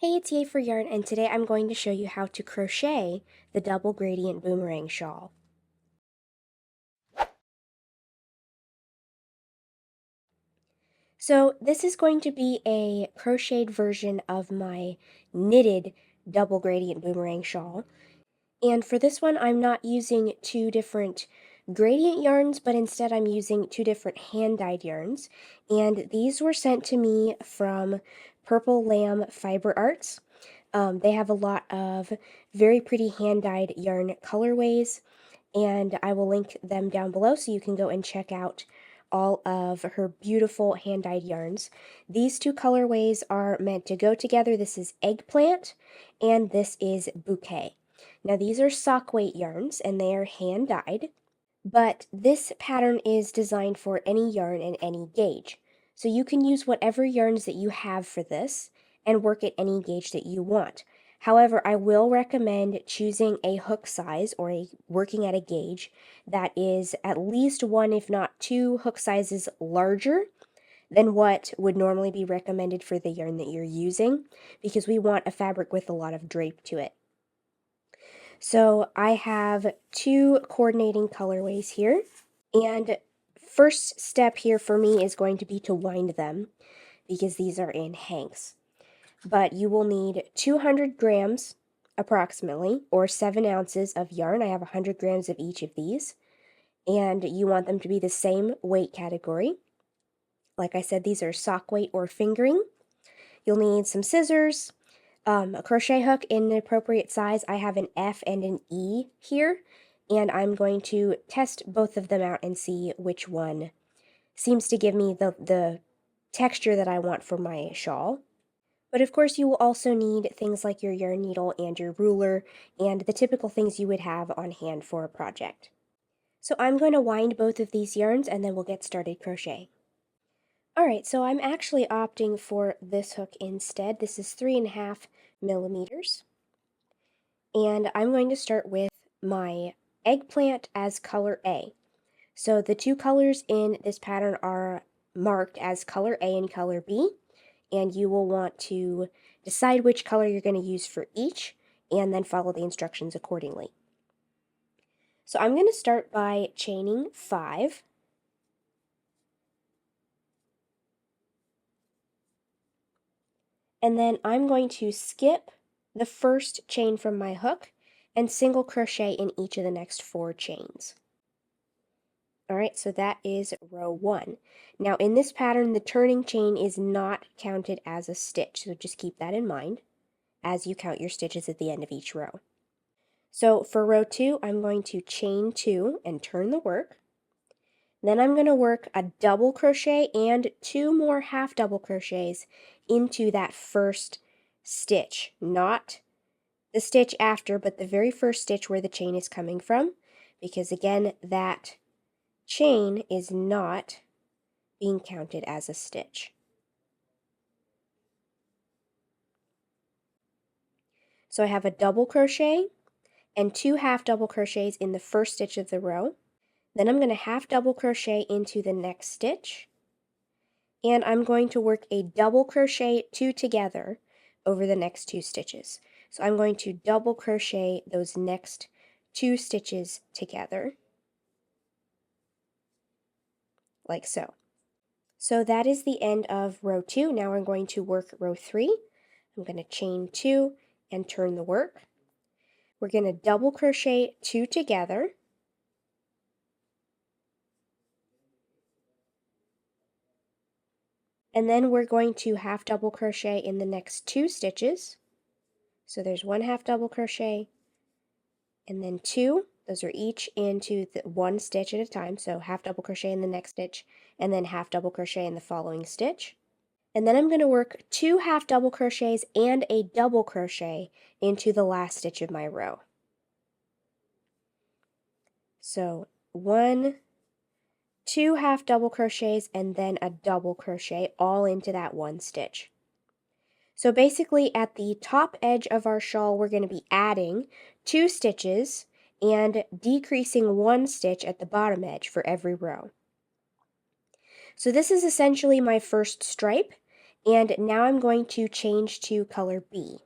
Hey, it's Yay for Yarn, and today I'm going to show you how to crochet the double gradient boomerang shawl. So this is going to be a crocheted version of my knitted double gradient boomerang shawl. And for this one, I'm not using two different gradient yarns, but instead I'm using two different hand-dyed yarns. And these were sent to me from Purple Lamb Fiber Arts. They have a lot of very pretty hand-dyed yarn colorways, and I will link them down below so you can go and check out all of her beautiful hand-dyed yarns. These two colorways are meant to go together. This is Eggplant, and this is Bouquet. Now these are sock weight yarns, and they are hand-dyed, but this pattern is designed for any yarn and any gauge. So you can use whatever yarns that you have for this and work at any gauge that you want. However, I will recommend choosing a hook size or working at a gauge that is at least one, if not two, hook sizes larger than what would normally be recommended for the yarn that you're using, because we want a fabric with a lot of drape to it. So I have two coordinating colorways here, and first step here for me is going to be to wind them because these are in hanks. But you will need 200 grams approximately, or 7 ounces of yarn. I have 100 grams of each of these, and you want them to be the same weight category. Like I said, these are sock weight or fingering. You'll need some scissors, a crochet hook in an appropriate size. I have an F and an E here, and I'm going to test both of them out and see which one seems to give me the texture that I want for my shawl. But of course you will also need things like your yarn needle and your ruler and the typical things you would have on hand for a project. So I'm going to wind both of these yarns and then we'll get started crocheting. Alright, so I'm actually opting for this hook instead. This is 3.5 millimeters. And I'm going to start with my eggplant as color A. So the two colors in this pattern are marked as color A and color B, and you will want to decide which color you're going to use for each and then follow the instructions accordingly. So I'm going to start by chaining 5. And then I'm going to skip the first chain from my hook and single crochet in each of the next 4 chains. Alright, so that is row 1. Now in this pattern, the turning chain is not counted as a stitch, so just keep that in mind as you count your stitches at the end of each row. So for row 2, I'm going to chain 2 and turn the work. Then I'm going to work a double crochet and 2 more half double crochets into that first stitch, not the stitch after, but the very first stitch where the chain is coming from, because again, that chain is not being counted as a stitch. So I have a double crochet and 2 half double crochets in the first stitch of the row. Then I'm going to half double crochet into the next stitch, and I'm going to work a double crochet 2 together over the next 2 stitches. So I'm going to double crochet those next 2 stitches together, like so. So that is the end of row 2. Now I'm going to work row 3. I'm going to chain 2 and turn the work. We're going to double crochet 2 together, and then we're going to half double crochet in the next 2 stitches. So there's 1 half double crochet and then 2. Those are each into the 1 stitch at a time, so half double crochet in the next stitch and then half double crochet in the following stitch. And then I'm going to work 2 half double crochets and a double crochet into the last stitch of my row. So 1, 2 half double crochets and then a double crochet all into that 1 stitch. So basically at the top edge of our shawl, we're going to be adding 2 stitches and decreasing 1 stitch at the bottom edge for every row. So this is essentially my first stripe, And now I'm going to change to color B.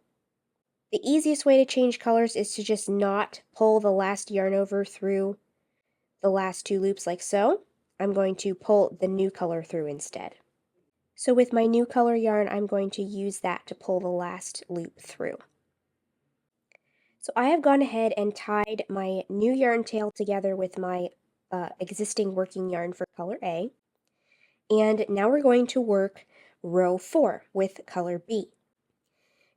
The easiest way to change colors is to just not pull the last yarn over through the last two loops like so. I'm going to pull the new color through instead. So with my new color yarn, I'm going to use that to pull the last loop through. So I have gone ahead and tied my new yarn tail together with my existing working yarn for color A. And now we're going to work row 4 with color B.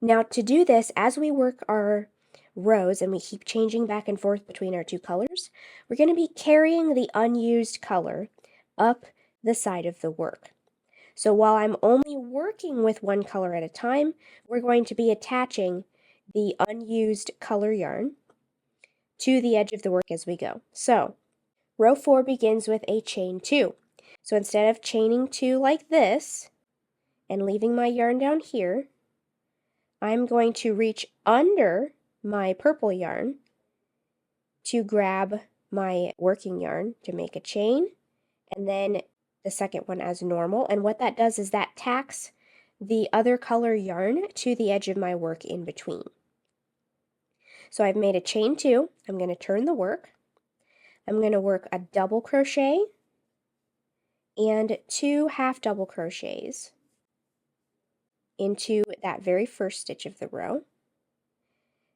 Now to do this, as we work our rows and we keep changing back and forth between our two colors, we're going to be carrying the unused color up the side of the work. So while I'm only working with one color at a time, we're going to be attaching the unused color yarn to the edge of the work as we go. So row 4 begins with a chain 2. So instead of chaining 2 like this and leaving my yarn down here, I'm going to reach under my purple yarn to grab my working yarn to make a chain, and then the second one as normal. And what that does is that tacks the other color yarn to the edge of my work in between. So I've made a chain 2. I'm going to turn the work. I'm going to work a double crochet and 2 half double crochets into that very first stitch of the row.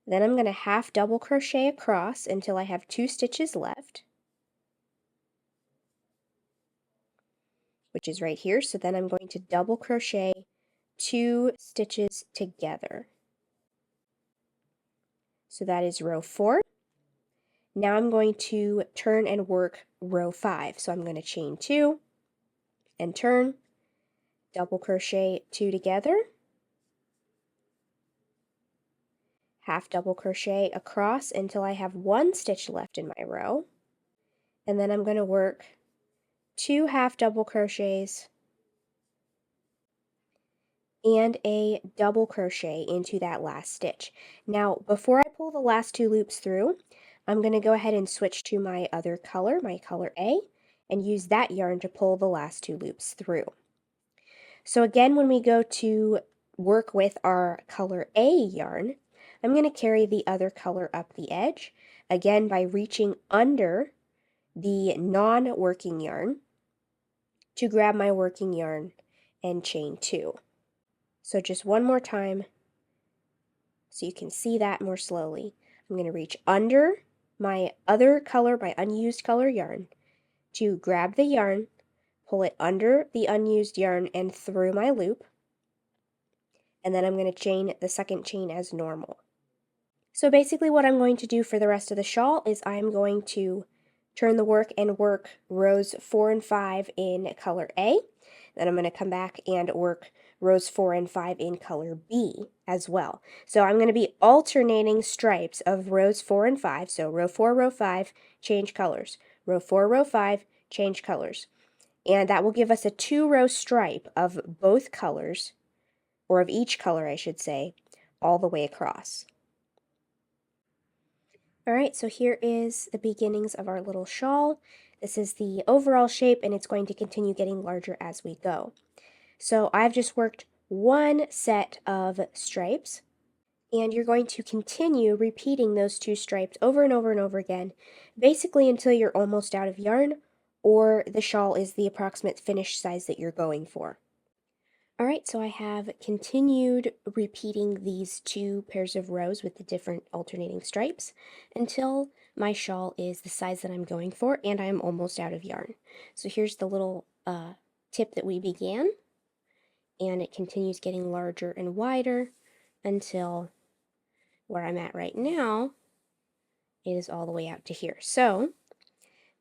Then I'm going to half double crochet across until I have 2 stitches left, which is right here. So then I'm going to double crochet 2 stitches together. So that is row 4. Now I'm going to turn and work row 5. So I'm going to chain 2 and turn, double crochet 2 together, half double crochet across until I have 1 stitch left in my row, and then I'm going to work 2 half double crochets and a double crochet into that last stitch. Now before I pull the last 2 loops through, I'm going to go ahead and switch to my other color, my color A, and use that yarn to pull the last 2 loops through. So again, when we go to work with our color A yarn, I'm going to carry the other color up the edge, again by reaching under the non-working yarn to grab my working yarn and chain 2. So just one more time so you can see that more slowly. I'm going to reach under my other color, my unused color yarn, to grab the yarn, pull it under the unused yarn and through my loop, and then I'm going to chain the second chain as normal. So basically what I'm going to do for the rest of the shawl is I'm going to turn the work and work rows 4 and 5 in color A. Then I'm going to come back and work rows 4 and 5 in color B as well. So I'm going to be alternating stripes of rows 4 and 5. So row 4, row 5, change colors. Row 4, row 5, change colors. And that will give us a 2-row stripe of both colors, or of each color I should say, all the way across. Alright, so here is the beginnings of our little shawl. This is the overall shape, and it's going to continue getting larger as we go. So I've just worked one set of stripes, and you're going to continue repeating those 2 stripes over and over and over again, basically until you're almost out of yarn, or the shawl is the approximate finished size that you're going for. Alright, so I have continued repeating these 2 pairs of rows with the different alternating stripes until my shawl is the size that I'm going for and I'm almost out of yarn. So here's the little tip that we began, and it continues getting larger and wider until where I'm at right now is all the way out to here. So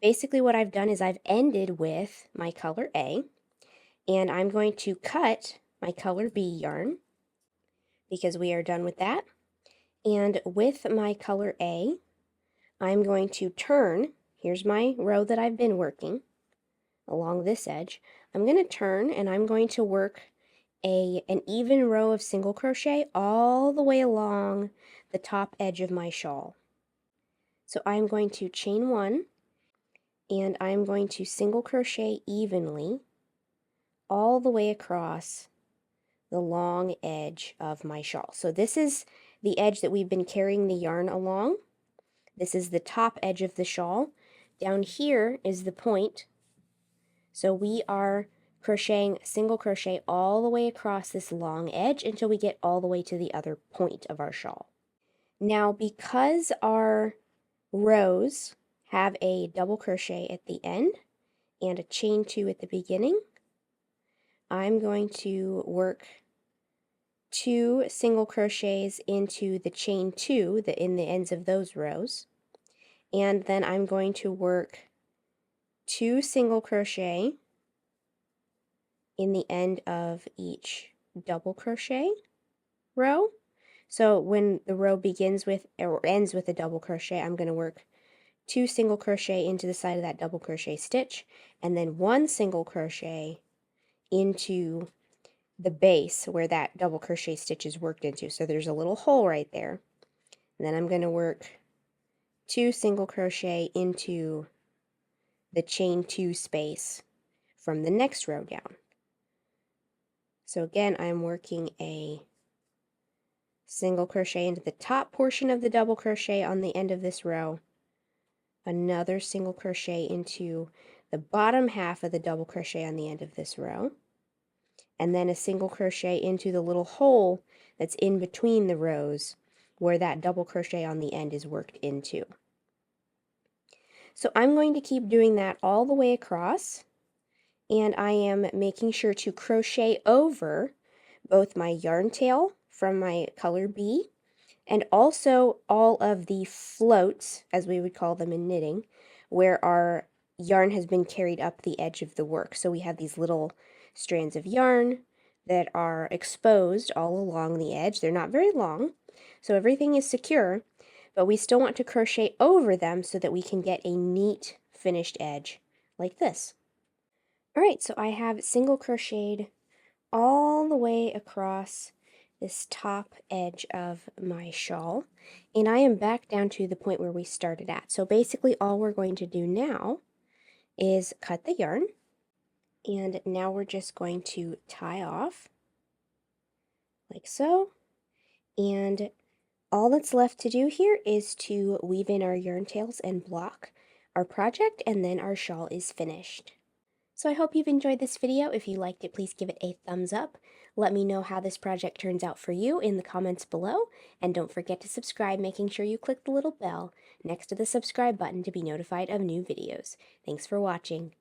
basically what I've done is I've ended with my color A, and I'm going to cut my color B yarn because we are done with that. And with my color A, I'm going to turn, here's my row that I've been working along this edge. I'm going to turn and I'm going to work an even row of single crochet all the way along the top edge of my shawl. So I'm going to chain 1 and I'm going to single crochet evenly all the way across the long edge of my shawl. So this is the edge that we've been carrying the yarn along. This is the top edge of the shawl. Down here is the point. So we are crocheting single crochet all the way across this long edge until we get all the way to the other point of our shawl. Now, because our rows have a double crochet at the end and a chain 2 at the beginning, I'm going to work 2 single crochets into the chain 2 in the ends of those rows, and then I'm going to work 2 single crochet in the end of each double crochet row. So when the row begins with or ends with a double crochet, I'm going to work 2 single crochet into the side of that double crochet stitch, and then 1 single crochet into the base where that double crochet stitch is worked into. So there's a little hole right there. And then I'm going to work 2 single crochet into the chain 2 space from the next row down. So again, I'm working a single crochet into the top portion of the double crochet on the end of this row, another single crochet into the bottom half of the double crochet on the end of this row, and then a single crochet into the little hole that's in between the rows where that double crochet on the end is worked into. So I'm going to keep doing that all the way across, and I am making sure to crochet over both my yarn tail from my color B and also all of the floats, as we would call them in knitting, where our yarn has been carried up the edge of the work. So we have these little strands of yarn that are exposed all along the edge. They're not very long, so everything is secure, but we still want to crochet over them so that we can get a neat finished edge like this. Alright, so I have single crocheted all the way across this top edge of my shawl, and I am back down to the point where we started at. So basically all we're going to do now is cut the yarn, and now we're just going to tie off like so, and all that's left to do here is to weave in our yarn tails and block our project, and then our shawl is finished. So I hope you've enjoyed this video. If you liked it, please give it a thumbs up. Let me know how this project turns out for you in the comments below, and don't forget to subscribe, making sure you click the little bell next to the subscribe button to be notified of new videos. Thanks for watching.